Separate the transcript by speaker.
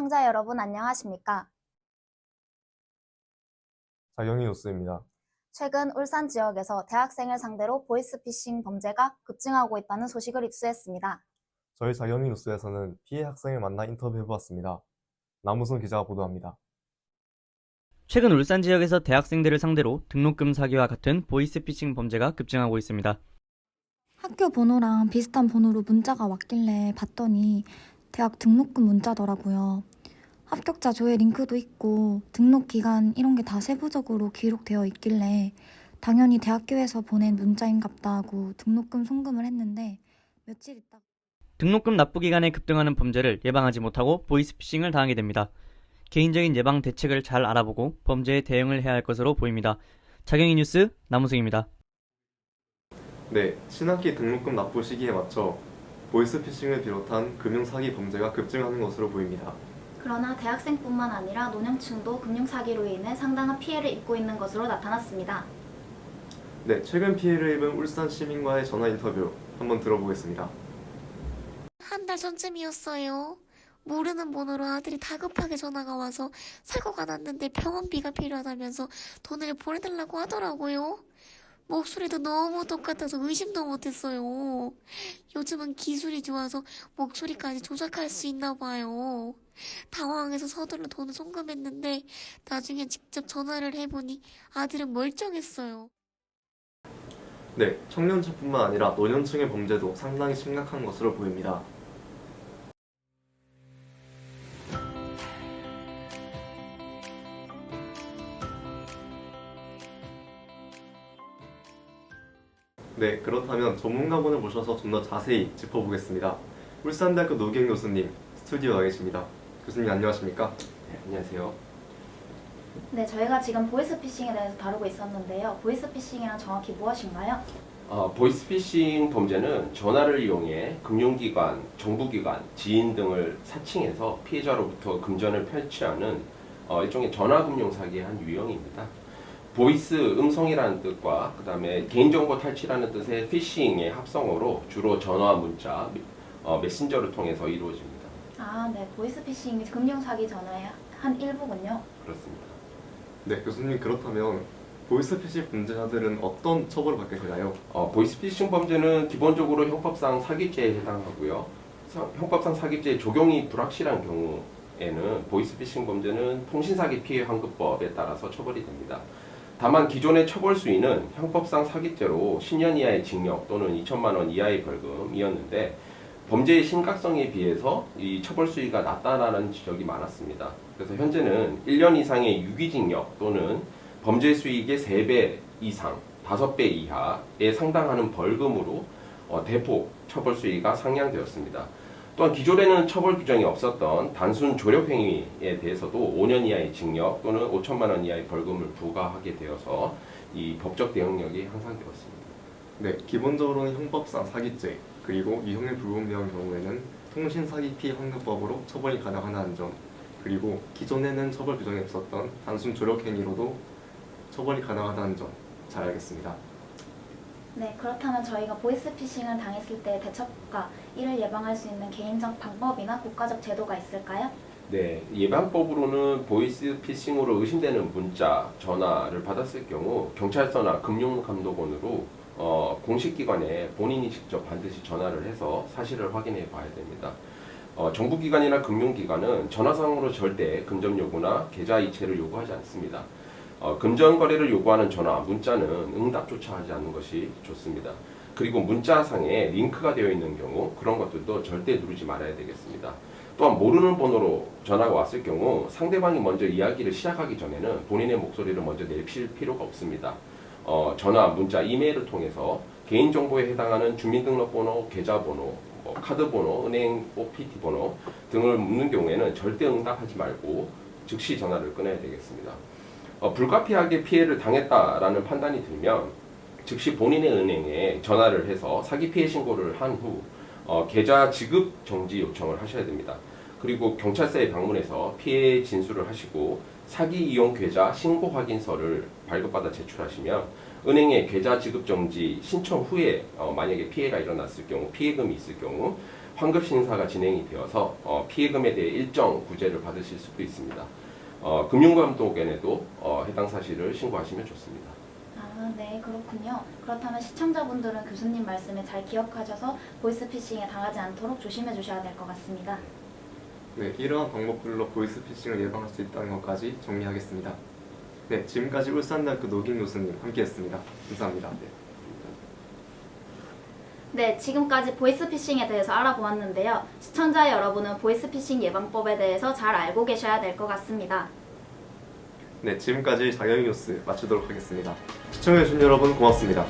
Speaker 1: 시청자 여러분 안녕하십니까?
Speaker 2: 자경이 뉴스입니다.
Speaker 1: 최근 울산 지역에서 대학생을 상대로 보이스피싱 범죄가 급증하고 있다는 소식을 입수했습니다.
Speaker 2: 저희 자경이 뉴스에서는 피해 학생을 만나 인터뷰해보았습니다. 남우선 기자가 보도합니다.
Speaker 3: 최근 울산 지역에서 대학생들을 상대로 등록금 사기와 같은 보이스피싱 범죄가 급증하고 있습니다.
Speaker 4: 학교 번호랑 비슷한 번호로 문자가 왔길래 봤더니 대학 등록금 문자더라고요. 합격자 조회 링크도 있고 등록 기간 이런 게 다 세부적으로 기록되어 있길래 당연히 대학교에서 보낸 문자인갑다 하고 등록금 송금을 했는데 며칠 있다가
Speaker 3: 등록금 납부 기간에 급등하는 범죄를 예방하지 못하고 보이스피싱을 당하게 됩니다. 개인적인 예방 대책을 잘 알아보고 범죄에 대응을 해야 할 것으로 보입니다. 자경이 뉴스 남우승입니다.
Speaker 2: 네, 신학기 등록금 납부 시기에 맞춰 보이스피싱을 비롯한 금융사기 범죄가 급증하는 것으로 보입니다.
Speaker 1: 그러나 대학생뿐만 아니라 노년층도 금융사기로 인해 상당한 피해를 입고 있는 것으로 나타났습니다.
Speaker 2: 네, 최근 피해를 입은 울산 시민과의 전화 인터뷰 한번 들어보겠습니다.
Speaker 5: 한 달 전쯤이었어요. 모르는 번호로 아들이 다급하게 전화가 와서 사고가 났는데 병원비가 필요하다면서 돈을 보내달라고 하더라고요. 목소리도 너무 똑같아서 의심도 못했어요. 요즘은 기술이 좋아서 목소리까지 조작할 수 있나 봐요. 당황해서 서둘러 돈을 송금했는데 나중에 직접 전화를 해보니 아들은 멀쩡했어요.
Speaker 2: 네, 청년층뿐만 아니라 노년층의 범죄도 상당히 심각한 것으로 보입니다. 네, 그렇다면 전문가분을 모셔서 좀 더 자세히 짚어보겠습니다. 울산대학교 노기영 교수님 스튜디오에 와 계십니다. 교수님 안녕하십니까?
Speaker 6: 네, 안녕하세요.
Speaker 1: 네, 저희가 지금 보이스피싱에 대해서 다루고 있었는데요. 보이스피싱이란 정확히 무엇인가요?
Speaker 6: 보이스피싱 범죄는 전화를 이용해 금융기관, 정부기관, 지인 등을 사칭해서 피해자로부터 금전을 탈취하는 일종의 전화금융 사기의 한 유형입니다. 보이스, 음성이라는 뜻과 그 다음에 개인정보 탈취라는 뜻의 피싱의 합성어로 주로 전화, 문자, 메신저를 통해서 이루어집니다.
Speaker 1: 아, 네, 보이스피싱이 금융사기 전화의 한 일부군요.
Speaker 6: 그렇습니다.
Speaker 2: 네, 교수님 그렇다면 보이스피싱 범죄자들은 어떤 처벌을 받게 되나요?
Speaker 6: 보이스피싱 범죄는 기본적으로 형법상 사기죄에 해당하고요. 형법상 사기죄 적용이 불확실한 경우에는 보이스피싱 범죄는 통신사기 피해 환급법에 따라서 처벌이 됩니다. 다만 기존의 처벌 수위는 형법상 사기죄로 10년 이하의 징역 또는 2천만 원 이하의 벌금이었는데 범죄의 심각성에 비해서 이 처벌 수위가 낮다라는 지적이 많았습니다. 그래서 현재는 1년 이상의 유기징역 또는 범죄 수익의 3배 이상, 5배 이하에 상당하는 벌금으로 대폭 처벌 수위가 상향되었습니다. 또한 기존에는 처벌 규정이 없었던 단순 조력행위에 대해서도 5년 이하의 징역 또는 5천만 원 이하의 벌금을 부과하게 되어서 이 법적 대응력이 향상되었습니다.
Speaker 2: 네, 기본적으로는 형법상 사기죄, 그리고 이형의 불구형의 경우에는 통신사기 피해 환급법으로 처벌이 가능하다는 점, 그리고 기존에는 처벌 규정이 없었던 단순 조력행위로도 처벌이 가능하다는 점 잘 알겠습니다.
Speaker 1: 네, 그렇다면 저희가 보이스피싱을 당했을 때 대처법과 이를 예방할 수 있는 개인적 방법이나 국가적 제도가 있을까요?
Speaker 6: 네, 예방법으로는 보이스피싱으로 의심되는 문자, 전화를 받았을 경우 경찰서나 금융감독원으로 공식 기관에 본인이 직접 반드시 전화를 해서 사실을 확인해 봐야 됩니다. 정부기관이나 금융기관은 전화상으로 절대 금전 요구나 계좌 이체를 요구하지 않습니다. 금전 거래를 요구하는 전화, 문자는 응답조차 하지 않는 것이 좋습니다. 그리고 문자상에 링크가 되어 있는 경우 그런 것들도 절대 누르지 말아야 되겠습니다. 또한 모르는 번호로 전화가 왔을 경우 상대방이 먼저 이야기를 시작하기 전에는 본인의 목소리를 먼저 내필 필요가 없습니다. 전화, 문자, 이메일을 통해서 개인정보에 해당하는 주민등록번호, 계좌번호, 카드번호, 은행 OPT 번호 등을 묻는 경우에는 절대 응답하지 말고 즉시 전화를 끊어야 되겠습니다. 불가피하게 피해를 당했다라는 판단이 들면 즉시 본인의 은행에 전화를 해서 사기 피해 신고를 한 후 계좌 지급 정지 요청을 하셔야 됩니다. 그리고 경찰서에 방문해서 피해 진술을 하시고 사기 이용 계좌 신고 확인서를 발급받아 제출하시면 은행에 계좌 지급 정지 신청 후에 만약에 피해가 일어났을 경우, 피해금이 있을 경우 환급 심사가 진행이 되어서 피해금에 대해 일정 구제를 받으실 수도 있습니다. 금융감독원에도 해당 사실을 신고하시면 좋습니다.
Speaker 1: 아, 네, 그렇군요. 그렇다면 시청자분들은 교수님 말씀을 잘 기억하셔서 보이스피싱에 당하지 않도록 조심해 주셔야 될 것 같습니다.
Speaker 2: 네, 이러한 방법들로 보이스피싱을 예방할 수 있다는 것까지 정리하겠습니다. 네, 지금까지 울산대학교 노긴 교수님 함께했습니다. 감사합니다.
Speaker 1: 네, 지금까지 보이스피싱에 대해서 알아보았는데요. 시청자 여러분은 보이스피싱 예방법에 대해서 잘 알고 계셔야 될 것 같습니다.
Speaker 2: 네, 지금까지 자경이 뉴스 마치도록 하겠습니다. 시청해주신 여러분 고맙습니다.